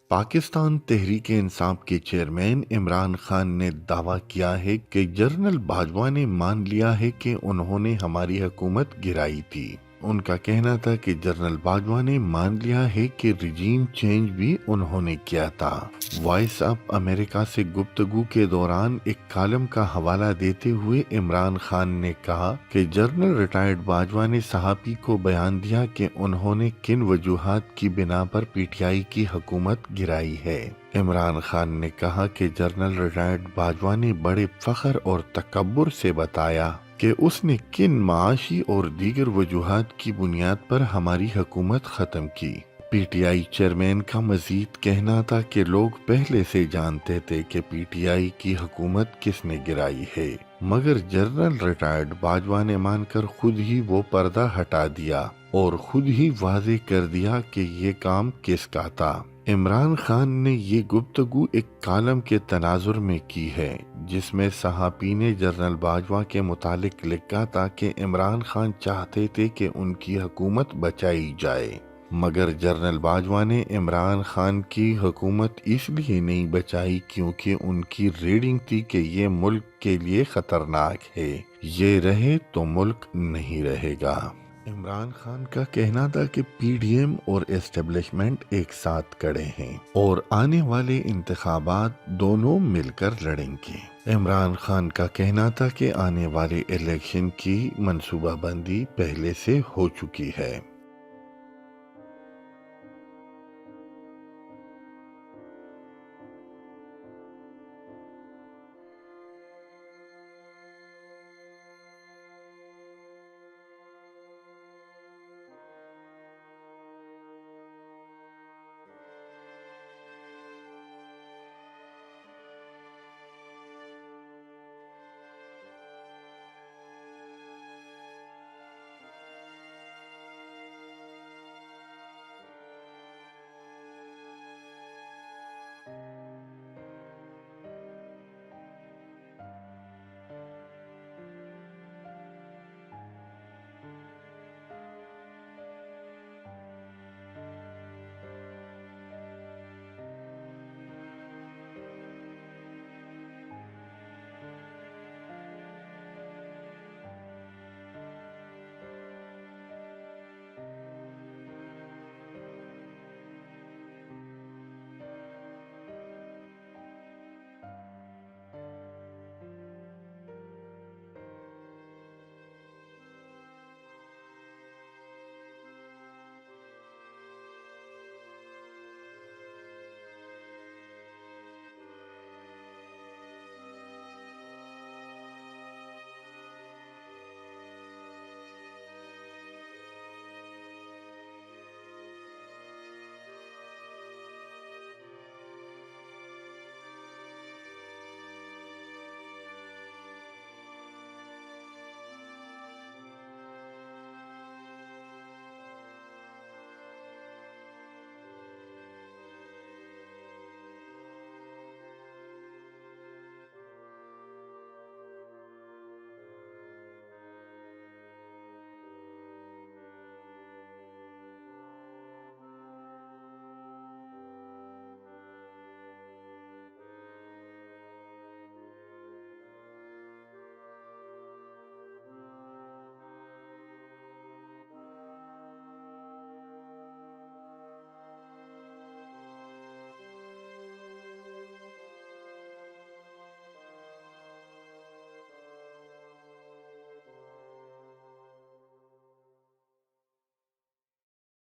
پاکستان تحریک انصاف کے چیئرمین عمران خان نے دعویٰ کیا ہے کہ جنرل باجوہ نے مان لیا ہے کہ انہوں نے ہماری حکومت گرائی تھی۔ ان کا کہنا تھا کہ جنرل باجوہ نے مان لیا ہے کہ ریجیم چینج بھی انہوں نے کیا تھا۔ وائس آف امریکہ سے گفتگو کے دوران ایک کالم کا حوالہ دیتے ہوئے عمران خان نے کہا کہ جنرل ریٹائرڈ باجوہ نے صحافی کو بیان دیا کہ انہوں نے کن وجوہات کی بنا پر پی ٹی آئی کی حکومت گرائی ہے۔ عمران خان نے کہا کہ جنرل ریٹائرڈ باجوہ نے بڑے فخر اور تکبر سے بتایا کہ اس نے کن معاشی اور دیگر وجوہات کی بنیاد پر ہماری حکومت ختم کی۔ پی ٹی آئی چیئرمین کا مزید کہنا تھا کہ لوگ پہلے سے جانتے تھے کہ پی ٹی آئی کی حکومت کس نے گرائی ہے، مگر جنرل ریٹائرڈ باجوہ نے مان کر خود ہی وہ پردہ ہٹا دیا اور خود ہی واضح کر دیا کہ یہ کام کس کا تھا۔ عمران خان نے یہ گفتگو ایک کالم کے تناظر میں کی ہے جس میں صحافی نے جنرل باجوہ کے متعلق لکھا تھا کہ عمران خان چاہتے تھے کہ ان کی حکومت بچائی جائے، مگر جنرل باجوہ نے عمران خان کی حکومت اس لیے نہیں بچائی کیونکہ ان کی ریڈنگ تھی کہ یہ ملک کے لیے خطرناک ہے، یہ رہے تو ملک نہیں رہے گا۔ عمران خان کا کہنا تھا کہ پی ڈی ایم اور اسٹیبلشمنٹ ایک ساتھ کھڑے ہیں اور آنے والے انتخابات دونوں مل کر لڑیں گے۔ عمران خان کا کہنا تھا کہ آنے والے الیکشن کی منصوبہ بندی پہلے سے ہو چکی ہے۔